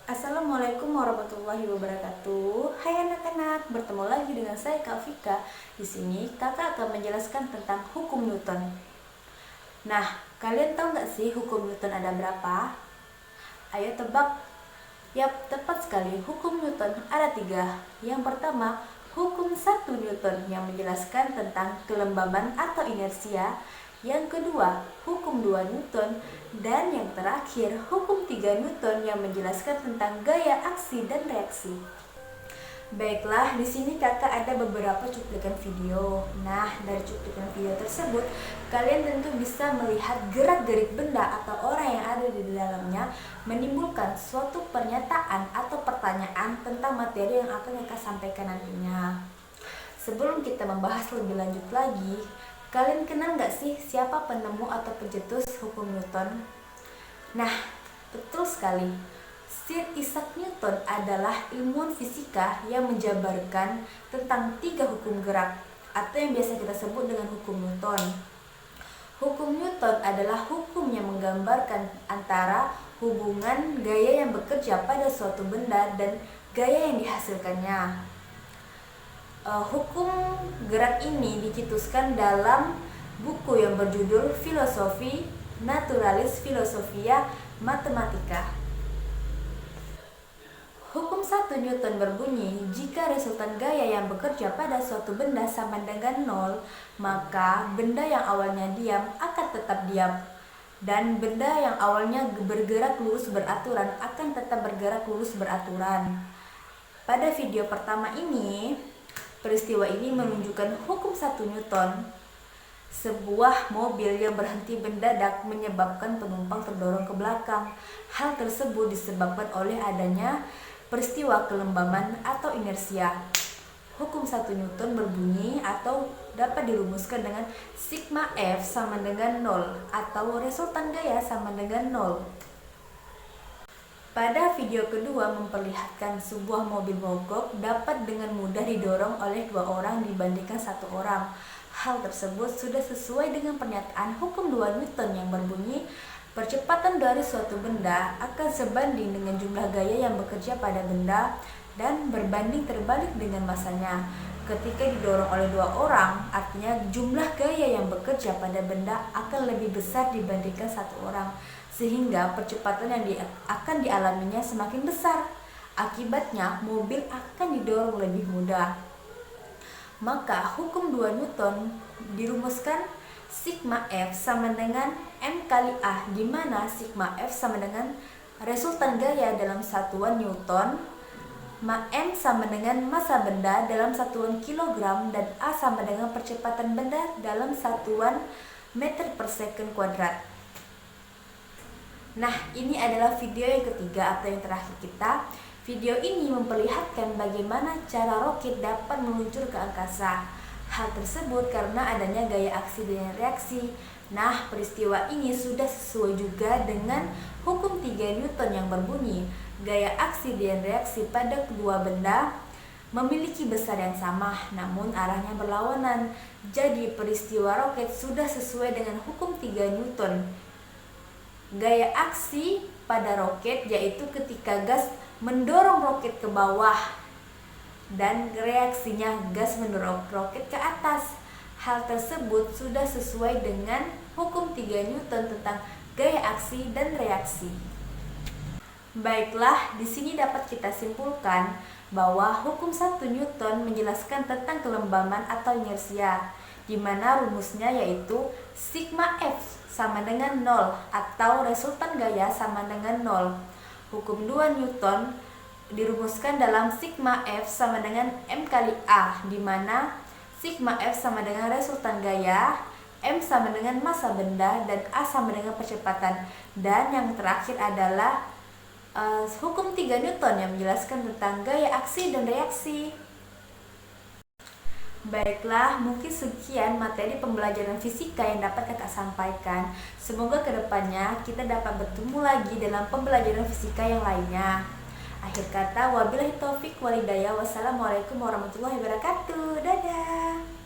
Assalamualaikum warahmatullahi wabarakatuh. Hai anak-anak, bertemu lagi dengan saya Kak Vika. Di sini kakak akan menjelaskan tentang hukum Newton. Nah, kalian tahu nggak sih hukum Newton ada berapa? Ayo tebak. Yap, tepat sekali. Hukum Newton ada 3. Yang pertama, hukum 1 Newton yang menjelaskan tentang kelembaban atau inersia. Yang kedua, hukum 2 Newton. Dan yang terakhir, hukum 3 Newton yang menjelaskan tentang gaya aksi dan reaksi. Baiklah, di sini kakak ada beberapa cuplikan video. Nah, dari cuplikan video tersebut, kalian tentu bisa melihat gerak-gerik benda atau orang yang ada di dalamnya menimbulkan suatu pernyataan atau pertanyaan tentang materi yang akan kakak sampaikan nantinya. Sebelum kita membahas lebih lanjut lagi, kalian kenal nggak sih siapa penemu atau pencetus hukum Newton? Nah, betul sekali. Sir Isaac Newton adalah ilmuwan fisika yang menjabarkan tentang 3 hukum gerak atau yang biasa kita sebut dengan hukum Newton. Hukum Newton adalah hukum yang menggambarkan antara hubungan gaya yang bekerja pada suatu benda dan gaya yang dihasilkannya. Hukum gerak ini dicetuskan dalam buku yang berjudul Filosofi Naturalis Philosophia Mathematica. Hukum 1 Newton berbunyi, jika resultan gaya yang bekerja pada suatu benda sama dengan 0, maka benda yang awalnya diam akan tetap diam. Dan benda yang awalnya bergerak lurus beraturan akan tetap bergerak lurus beraturan. Pada video pertama ini, peristiwa ini menunjukkan hukum 1 Newton. Sebuah mobil yang berhenti mendadak menyebabkan penumpang terdorong ke belakang. Hal tersebut disebabkan oleh adanya peristiwa kelembaban atau inersia. Hukum 1 Newton berbunyi atau dapat dirumuskan dengan sigma F sama dengan 0 atau resultan gaya sama dengan 0. Pada video kedua memperlihatkan sebuah mobil mogok dapat dengan mudah didorong oleh 2 orang dibandingkan 1 orang. Hal tersebut sudah sesuai dengan pernyataan hukum 2 Newton yang berbunyi, percepatan dari suatu benda akan sebanding dengan jumlah gaya yang bekerja pada benda dan berbanding terbalik dengan masanya. Ketika didorong oleh 2 orang, artinya jumlah gaya yang bekerja pada benda akan lebih besar dibandingkan 1 orang, sehingga percepatan yang akan dialaminya semakin besar. Akibatnya, mobil akan didorong lebih mudah. Maka hukum 2 Newton dirumuskan sigma F sama dengan M kali A, di mana sigma F sama dengan resultan gaya dalam satuan Newton, M sama dengan massa benda dalam satuan kilogram, dan A sama dengan percepatan benda dalam satuan meter per second kuadrat. Nah, ini adalah video yang ketiga atau yang terakhir kita. Video ini memperlihatkan bagaimana cara roket dapat meluncur ke angkasa. Hal tersebut karena adanya gaya aksi dan reaksi. Nah, peristiwa ini sudah sesuai juga dengan hukum 3 Newton yang berbunyi, gaya aksi dan reaksi pada kedua benda memiliki besar yang sama, namun arahnya berlawanan. Jadi, peristiwa roket sudah sesuai dengan hukum 3 Newton. Gaya aksi pada roket yaitu ketika gas mendorong roket ke bawah, dan reaksinya gas mendorong roket ke atas. Hal tersebut sudah sesuai dengan hukum 3 Newton tentang gaya aksi dan reaksi. Baiklah, di sini dapat kita simpulkan bahwa hukum 1 Newton menjelaskan tentang kelembaban atau inersia, di mana rumusnya yaitu sigma F sama dengan 0 atau resultan gaya sama dengan 0. Hukum 2 Newton dirumuskan dalam sigma F sama dengan M kali A, di mana sigma F sama dengan resultan gaya, M sama dengan massa benda, dan A sama dengan percepatan. Dan yang terakhir adalah hukum 3 Newton yang menjelaskan tentang gaya aksi dan reaksi. Baiklah, mungkin sekian materi pembelajaran fisika yang dapat kakak sampaikan. Semoga kedepannya kita dapat bertemu lagi dalam pembelajaran fisika yang lainnya. Akhir kata, wabillahi taufik walhidayah. Wassalamualaikum warahmatullahi wabarakatuh. Dadah.